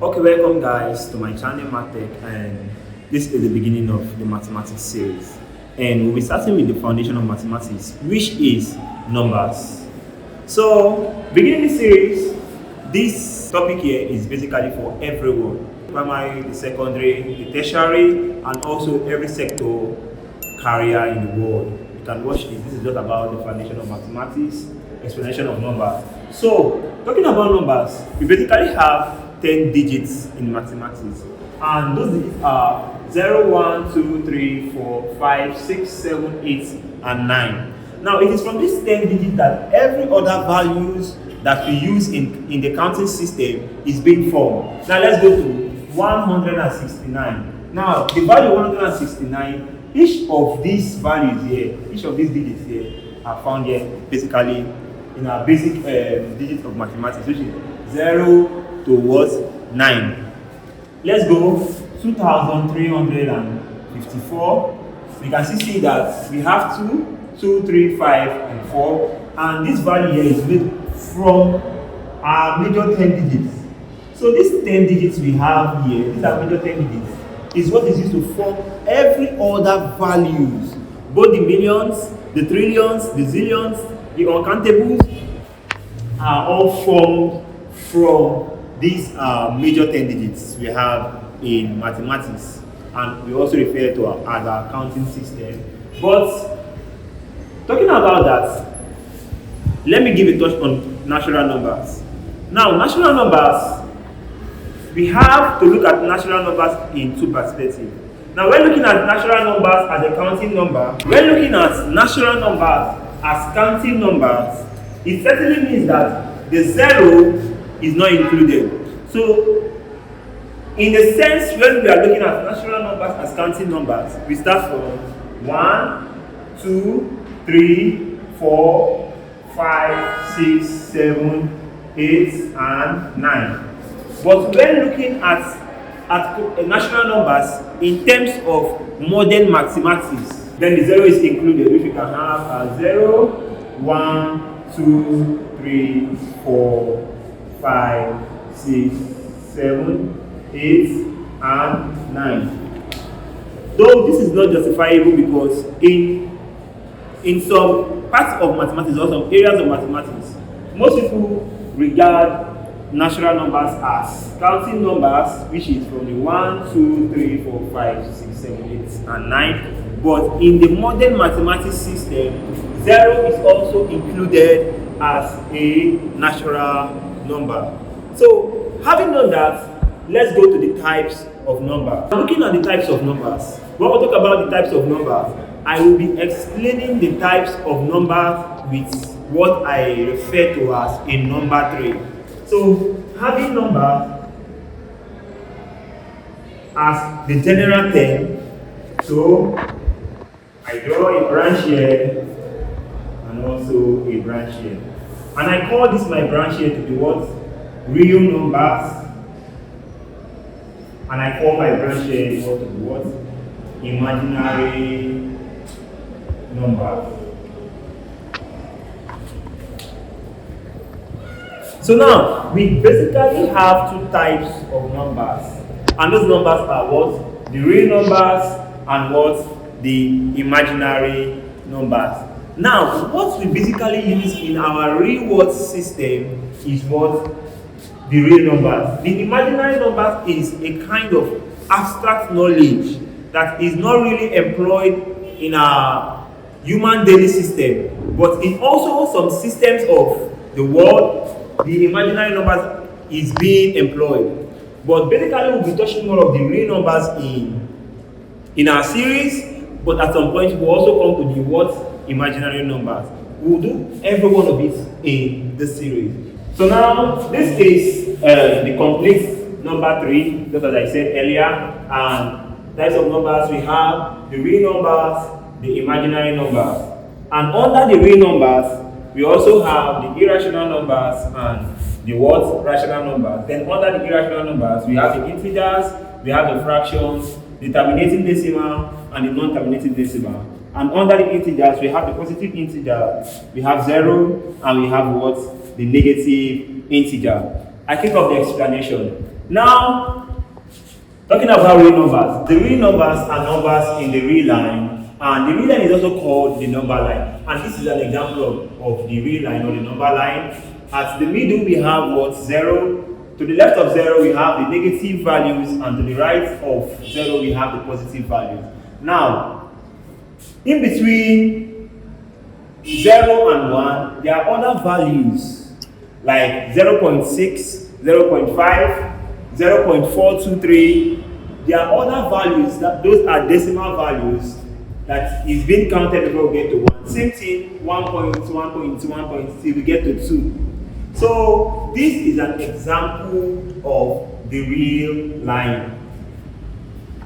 Okay, welcome guys to my channel MathTech, and this is the beginning of the mathematics series, and we'll be starting with the foundation of mathematics, which is numbers. So beginning the series, this topic here is basically for everyone: primary, the secondary, the tertiary, and also every sector career in the world. You can watch this. This is just about the foundation of mathematics, explanation of numbers. So talking about numbers, we basically have 10 digits in mathematics, and those digits are 0, 1, 2, 3, 4, 5, 6, 7, 8, and 9. Now it is from these 10 digits that every other values that we use in the counting system is being formed. Now let's go to 169. Now the value 169, each of these values here, each of these digits here are found here basically in our basic digits of mathematics, which is 0 to what? 9. Let's go 2354. We can see that we have 2, 2, 3, 5, and 4, and this value here is made from our major 10 digits. So these 10 digits we have here, these are major 10 digits, is what is used to form every other values, both the millions, the trillions, the zillions, the uncountables are all formed from these are major 10 digits we have in mathematics, and we also refer to as our counting system. But talking about that, let me give a touch on natural numbers. Now, natural numbers, we have to look at natural numbers in two perspectives. Now, when looking at natural numbers as a counting number, when looking at natural numbers as counting numbers, it certainly means that the 0 is not included. So, in the sense when we are looking at natural numbers as counting numbers, we start from 1, 2, 3, 4, 5, 6, 7, 8, and 9. But when looking at natural numbers in terms of modern mathematics, then the 0 is included, which we can have as 0, 1, 2, 3, 4, 5, 6, 7, 8, and 9. Though this is not justifiable because in some parts of mathematics or some areas of mathematics, most people regard natural numbers as counting numbers, which is from the 1, 2, 3, 4, 5, 6, 7, 8, and 9. But in the modern mathematics system, 0 is also included as a natural number. So, having done that, let's go to the types of numbers. Looking at the types of numbers, when we talk about the types of numbers, I will be explaining the types of numbers with what I refer to as a number tree. So, having number as the general term, so I draw a branch here and also a branch here. And I call this my branch here to be what? Real numbers. And I call my branch here to be what? Imaginary numbers. So now, we basically have two types of numbers. And those numbers are what? The real numbers and what? The imaginary numbers. Now, what we basically use in our real world system is what? The real numbers. The imaginary numbers is a kind of abstract knowledge that is not really employed in our human daily system, but in also some systems of the world, the imaginary numbers is being employed. But basically, we'll be touching more of the real numbers in our series, but at some point we'll also come to the what? Imaginary numbers. We'll do every one of it in this series. So now, this is the complete number tree, just as I said earlier. And types of numbers, we have the real numbers, the imaginary numbers. And under the real numbers, we also have the irrational numbers and the what? Rational numbers. Then under the irrational numbers, we have the integers, we have the fractions, the terminating decimal, and the non-terminating decimal. And under the integers, we have the positive integer, we have 0, and we have what? The negative integer. I kick off the explanation. Now, talking about real numbers, the real numbers are numbers in the real line, and the real line is also called the number line. And this is an example of the real line or the number line. At the middle, we have what? 0. To the left of 0, we have the negative values, and to the right of 0, we have the positive values. Now, in between 0 and 1, there are other values like 0.6, 0.5, 0.423. There are other values that those are decimal values that is being counted before we get to 1. Same thing, 1.2, 1.2, 1.3, we get to 2. So this is an example of the real line.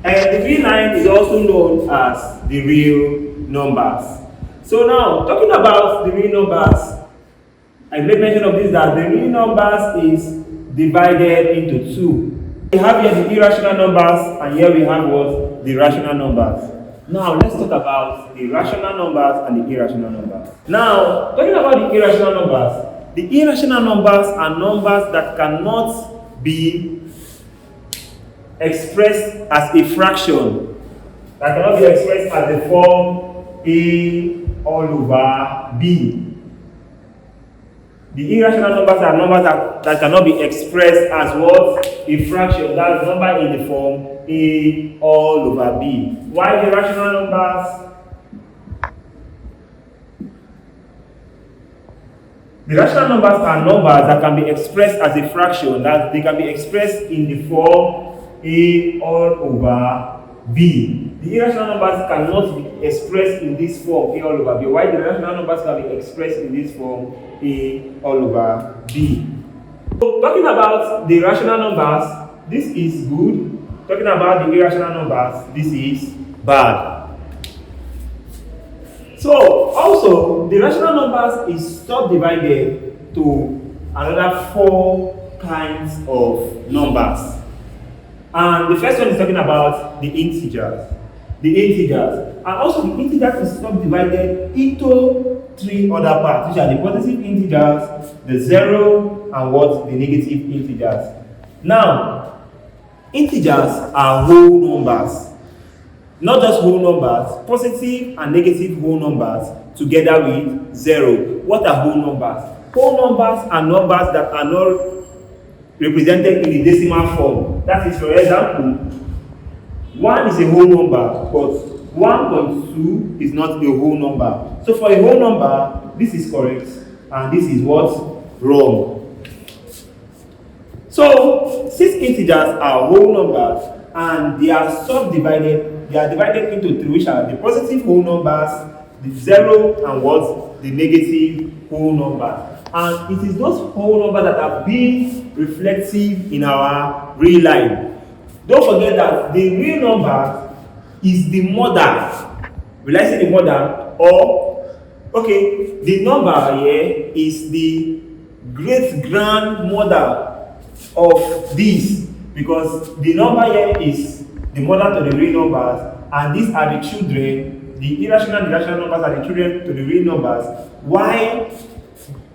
And the real line is also known as the real numbers. So now, talking about the real numbers, I made mention of this, that the real numbers is divided into 2. We have here the irrational numbers, and here we have what? The rational numbers. Now, let's talk about the rational numbers and the irrational numbers. Now, talking about the irrational numbers, the irrational numbers are numbers that cannot be expressed as a fraction, that cannot be expressed as the form A all over B. The irrational numbers are numbers that cannot be expressed as what? A fraction. That's number in the form A all over B. While the rational numbers, are numbers that can be expressed as a fraction, that they can be expressed in the form A all over B. The irrational numbers cannot be expressed in this form A all over B, while the rational numbers can be expressed in this form A all over B. So, talking about the rational numbers, this is good. Talking about the irrational numbers, this is bad. So, also, the rational numbers is subdivided to another 4 kinds of numbers. And the first one is talking about the integers. And also the integers is subdivided into 3 other parts, which are the positive integers, the 0, and what? The negative integers. Now, integers are whole numbers. Not just whole numbers, positive and negative whole numbers together with 0. What are whole numbers? Whole numbers are numbers that are not represented in the decimal form. That is, for example, 1 is a whole number, but 1.2 is not a whole number. So for a whole number, this is correct, and this is what? Wrong. So, since integers are whole numbers, and they are divided into 3, which are the positive whole numbers, the 0, and what? The negative whole numbers. And it is those whole numbers that are being reflective in our real line. Don't forget that the real number is the mother. Will I say the mother? Or, okay, the number here is the great-grandmother of this, because the number here is the mother to the real numbers, and these are the children. The irrational and the rational numbers are the children to the real numbers, while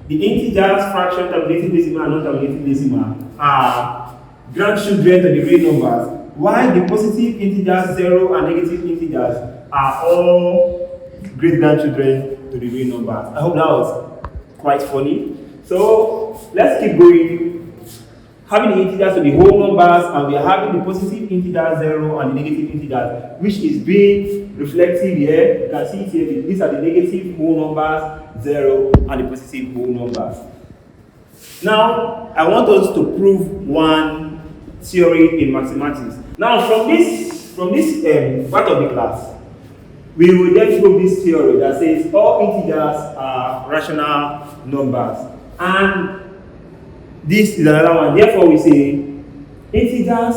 the integers, fraction, terminating decimal, and non-terminating decimal are grandchildren to the real numbers, while the positive integers, 0, and negative integers are all great-grandchildren to the real numbers. I hope that was quite funny. So let's keep going. Having the integers to the whole numbers, and we are having the positive integer 0 and the negative integer, which is being reflective here. You can see it here. These are the negative whole numbers, 0, and the positive whole numbers. Now, I want us to prove one theory in mathematics. Now, from this part of the class, we will then prove this theory that says all integers are rational numbers. And this is another one. Therefore, we say integers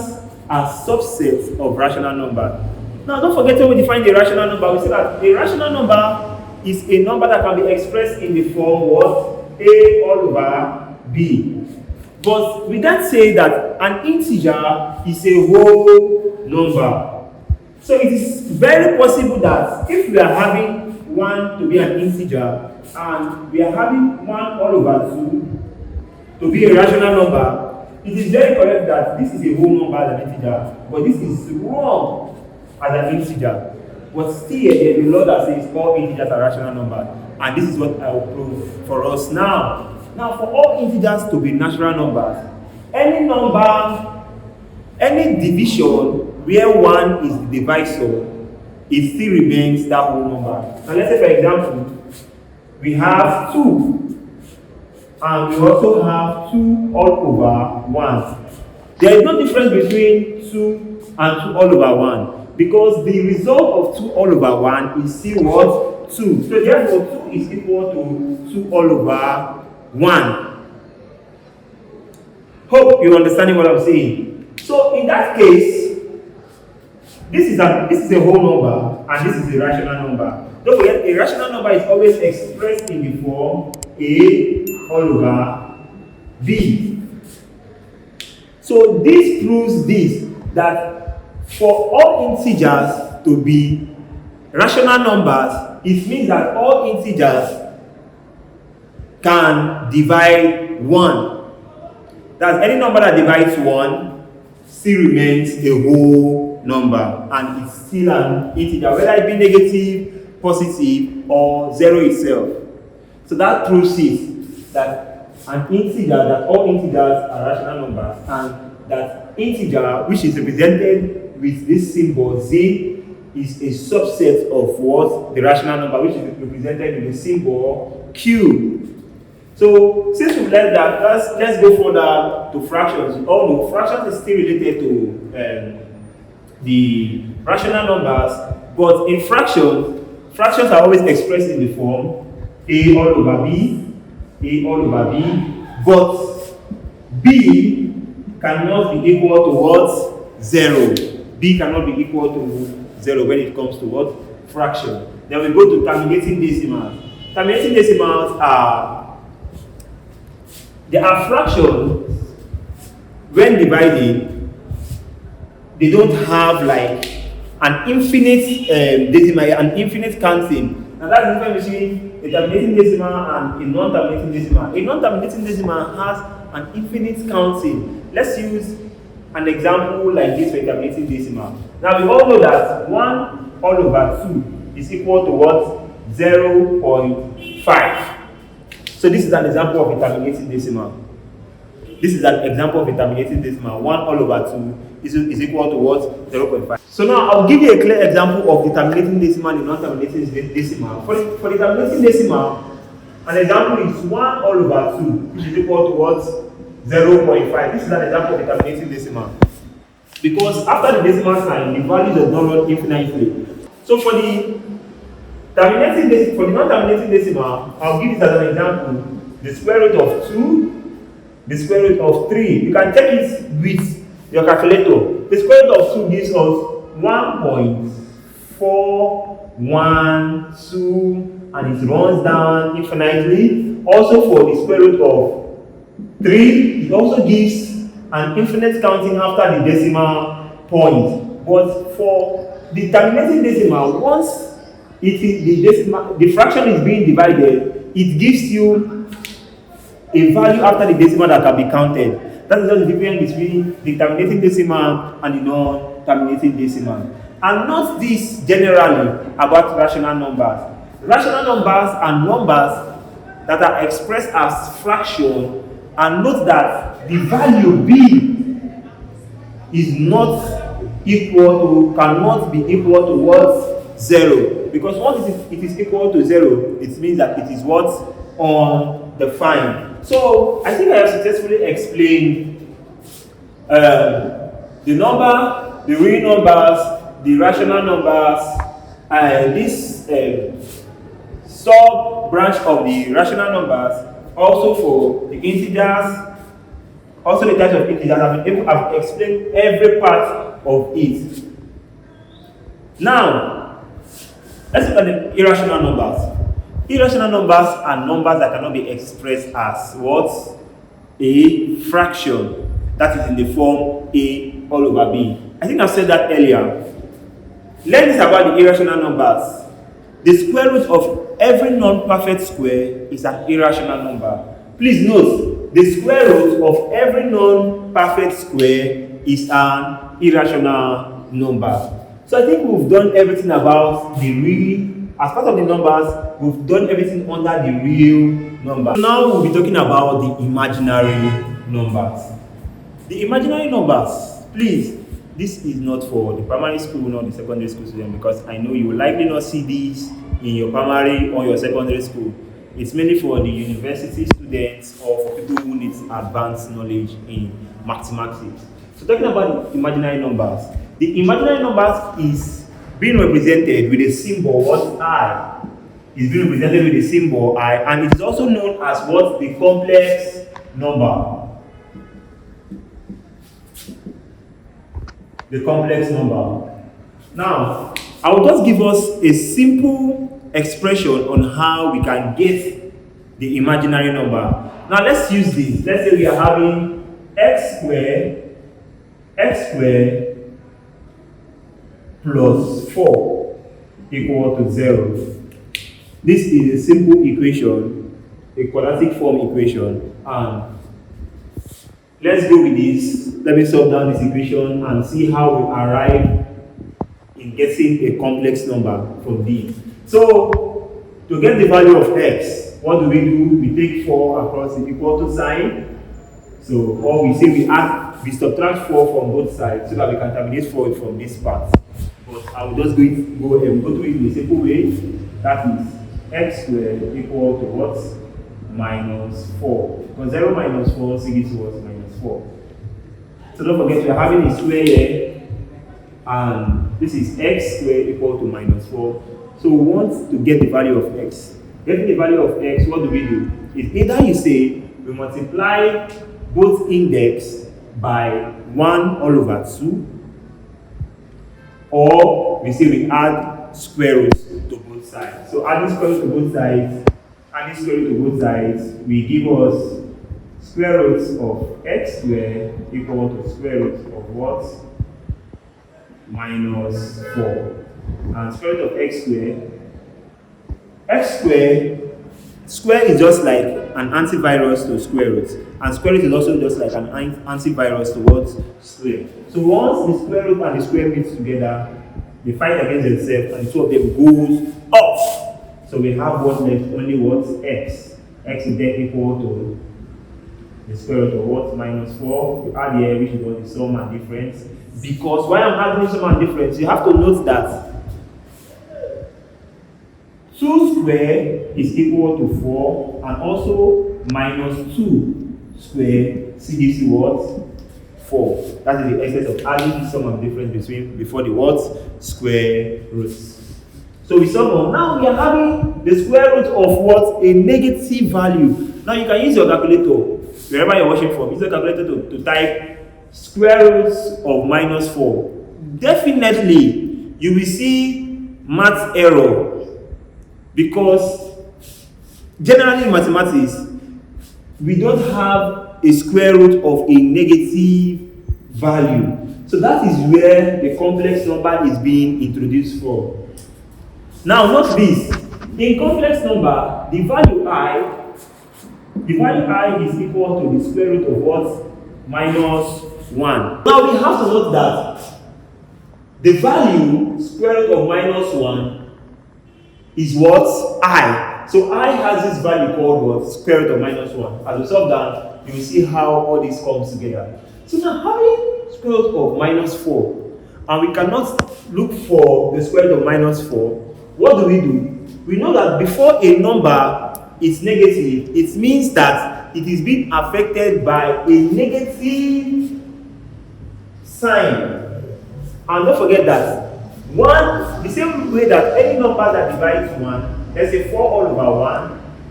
are subsets of rational numbers. Now, don't forget when we define the rational number, we say that a rational number is a number that can be expressed in the form what? A all over B. But we can't say that an integer is a whole number. So it is very possible that if we are having 1 to be an integer and we are having 1 all over 2 to be a rational number, it is very correct that this is a whole number as an integer, but this is wrong as an integer. But still, there is a law that says all integers are rational numbers, and this is what I will prove for us now. Now, for all integers to be natural numbers, any number, any division where 1 is the divisor, it still remains that whole number. Now, let's say, for example, we have 2, and we also have 2 all over 1. There is no difference between 2 and 2 all over 1, because the result of 2 all over 1 is still what? 2. So therefore 2 is equal to 2 all over 1. Hope you're understanding what I'm saying. So in that case, this is a whole number and this is a rational number. Don't forget, a rational number is always expressed in the form A all over B. So this proves this, that for all integers to be rational numbers, it means that all integers can divide 1. That's any number that divides 1 still remains a whole number, and it's still an integer, whether it be negative, positive, or 0 itself. So that proves it, that an integer, that all integers are rational numbers, and that integer, which is represented with this symbol Z, is a subset of what? The rational number, which is represented with the symbol Q. So, since we've learned that, let's go further to fractions. Oh no, fractions is still related to the rational numbers, but in fractions are always expressed in the form A all over B, A all over B, but B cannot be equal to what? 0. B cannot be equal to 0 when it comes to what? Fraction. Then we go to terminating decimals. Terminating decimals there are fractions, when divided, they don't have like an infinite decimal, an infinite counting. And that's the difference between a terminating decimal and a non-terminating decimal. A non-terminating decimal has an infinite counting. Let's use an example like this for a terminating decimal. Now we all know that 1 all over 2 is equal to what? 0.5. So this is an example of a terminating decimal. This is an example of a terminating decimal. 1 all over 2 is equal to what? 0.5. So now I'll give you a clear example of the terminating decimal and non-terminating decimal. For the terminating decimal, an example is 1 all over 2, which is equal to what? 0.5. This is an example of a terminating decimal. Because after the decimal sign, the value does not run infinitely. So for the non-terminating decimal, I'll give it as an example. The square root of 2, the square root of 3. You can check it with your calculator. The square root of 2 gives us 1.412, and it runs down infinitely. Also for the square root of 3, it also gives an infinite counting after the decimal point. But for the terminating decimal, once the fraction is being divided, it gives you a value after the decimal that can be counted. That is the difference between the terminating decimal and the non-terminating decimal. And note this generally about rational numbers. Rational numbers are numbers that are expressed as fraction, and note that the value B is not equal to, cannot be equal to what? 0. Because once it is equal to 0, it means that it is what? Undefined. So I think I have successfully explained the number, the real numbers, the rational numbers, this sub branch of the rational numbers, also for the integers, also the types of integers. I've explained every part of it. Now, let's look at the irrational numbers. Irrational numbers are numbers that cannot be expressed as what? A fraction. That is in the form A all over B. I think I've said that earlier. Learn this about the irrational numbers. The square root of every non-perfect square is an irrational number. Please note, the square root of every non-perfect square is an irrational number. So I think we've done everything about the real, as part of the numbers, we've done everything under the real number. So now we'll be talking about the imaginary numbers. The imaginary numbers, please, this is not for the primary school nor the secondary school student, because I know you will likely not see these in your primary or your secondary school. It's mainly for the university students or for people who need advanced knowledge in mathematics. So talking about the imaginary numbers, the imaginary numbers is being represented with a symbol what I. Is being represented with a symbol I, and it is also known as what? The complex number. The complex number. Now, I will just give us a simple expression on how we can get the imaginary number. Now, let's use this. Let's say we are having x squared plus 4 equal to 0. This is a simple equation, a quadratic form equation, and let's go with this. Let me solve down this equation and see how we arrive in getting a complex number from D. So, to get the value of x, what do? We take 4 across the equal to sign. So, or we say we subtract 4 from both sides so that we can terminate 4 from this part. But I will just go ahead and go to it in a simple way. That is x squared equal to what? Minus 4. Because 0 minus 4 gives what? Minus 4. So don't forget we are having a square here, and this is x squared equal to minus 4. So we want to get the value of x. Getting the value of x, what do? It's either you say we multiply both index by 1 all over 2, or we say we add square roots to both sides. So adding square root to both sides, will give us square roots of x squared equal to square root of what? Minus 4. And square root of x square is just like an antivirus to square root, and square root is also just like an antivirus to what? Square. So once the square root and the square meet together, they fight against themselves, and the two of them goes off. So we have what left? Only what? X. X is then equal to the square root of what? Minus 4. You add here, which is what? The sum and difference. Because why I'm adding sum and difference, you have to note that 2 square is equal to 4, and also minus 2 square gives you what? 4. That is the essence of adding the sum and difference before the what? Square roots. So we solve on. Now we are having the square root of what? A negative value. Now you can use your calculator wherever you're watching from. Use your calculator to type square roots of minus 4. Definitely you will see math error, because generally in mathematics we don't have a square root of a negative value. So that is where the complex number is being introduced from. Now note this, in complex number, the value I is equal to the square root of what? Minus 1. Now we have to note that the value square root of minus 1 is what? I. So I has this value called what? Square root of minus 1. As we solve that, you will see how all this comes together. So now having square root of minus 4, and we cannot look for the square root of minus 4, what do? We know that before a number is negative, it means that it is being affected by a negative sign. And don't forget that 1, the same way that any number that divides 1, let's say 4 all over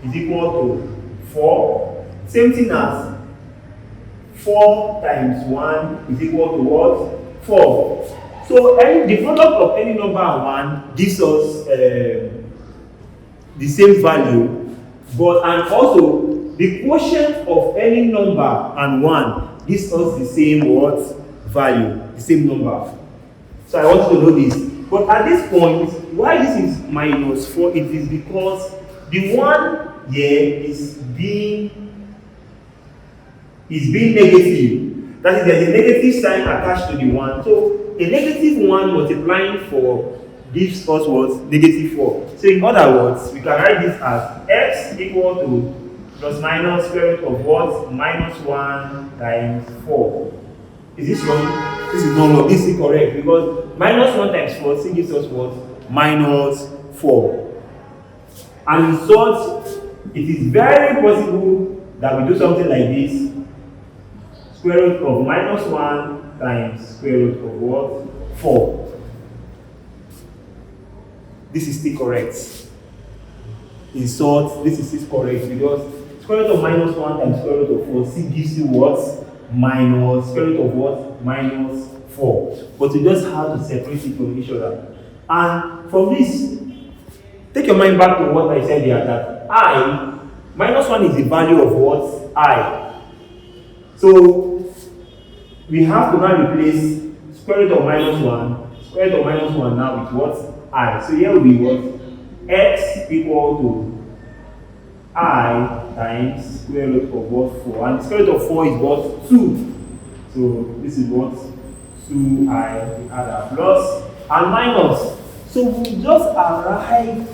1 is equal to 4. Same thing as 4 times 1 is equal to what? 4. So the product of any number and 1 gives us the same value, and also the quotient of any number and 1 gives us the same what? Value, the same number. So I want you to know this. But at this point, why this is minus 4, it is because the 1 here is being is being negative. That is, there's a negative sign attached to the 1. So a negative 1 multiplying 4 gives us what? Negative 4. So in other words, we can write this as x equal to plus minus square root of what? Minus 1 times 4. Is this wrong? This is not wrong. This is correct because minus 1 times 4 still gives us what? Minus 4. And in short, it is very possible that we do something like this. Square root of minus 1 times square root of what? 4. This is still correct. In short, this is still correct because square root of minus 1 times square root of 4 still gives you what? Minus square root of what? Minus 4. But you just have to separate it from each other. And from this, take your mind back to what I said here, that I, minus 1 is the value of what? I. So, we have to now replace square root of minus 1, square root of minus 1 now with what? I. So here will be what? X equal to I times square root of what? 4. And the square root of 4 is what? 2. So this is what? 2I, the other, plus and minus. So we just arrive,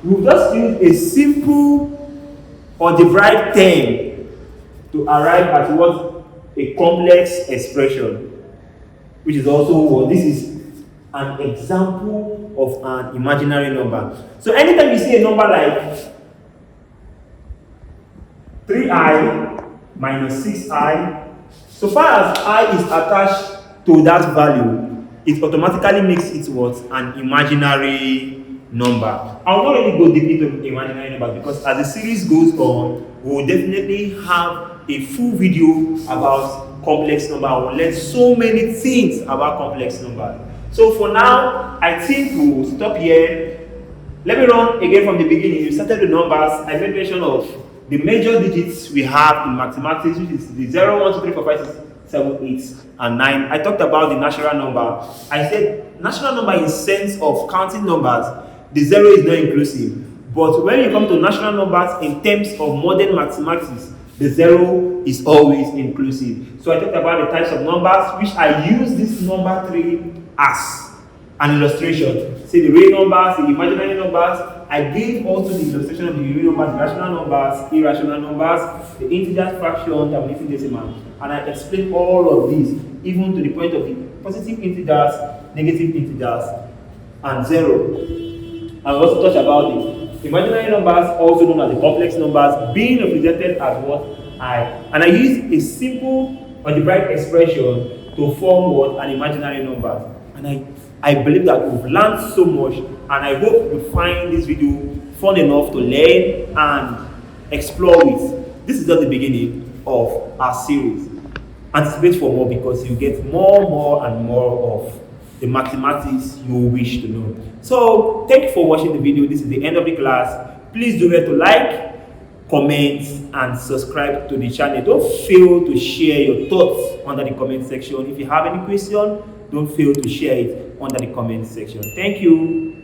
we've just used a simple algebraic term to arrive at what? A complex expression, which is also what? This is an example of an imaginary number. So anytime you see a number like 3I minus 6I, so far as I is attached to that value, it automatically makes it what? An imaginary number. I will not really go deep into imaginary numbers because as the series goes on, we will definitely have a full video about complex number. I will learn so many things about complex numbers. So for now, I think we will stop here. Let me run again from the beginning. You started the numbers. I made mention of the major digits we have in mathematics, which is the 0, 1, 2, 3, 4, 5, 6, 7, 8, and 9. I talked about the natural number. I said natural number in sense of counting numbers, the 0 is not inclusive. But when you come to natural numbers in terms of modern mathematics, the 0 is always inclusive. So I talked about the types of numbers, which I use this number 3 as an illustration. See the real numbers, the imaginary numbers. I gave also the illustration of the real numbers, the rational numbers, irrational numbers, the integer fraction, terminating decimal. And I explained all of these, even to the point of the positive integers, negative integers, and 0. I also touched about the imaginary numbers, also known as the complex numbers, being represented as what? I. And I used a simple algebraic expression to form what? An imaginary number. And I believe that we've learned so much, and I hope you find this video fun enough to learn and explore with. This is just the beginning of our series. Anticipate for more because you get more and more of the mathematics you wish to know. So thank you for watching the video. This is the end of the class. Please do remember to like, comment, and subscribe to the channel. Don't fail to share your thoughts under the comment section. If you have any question, don't fail to share it under the comment section. Thank you.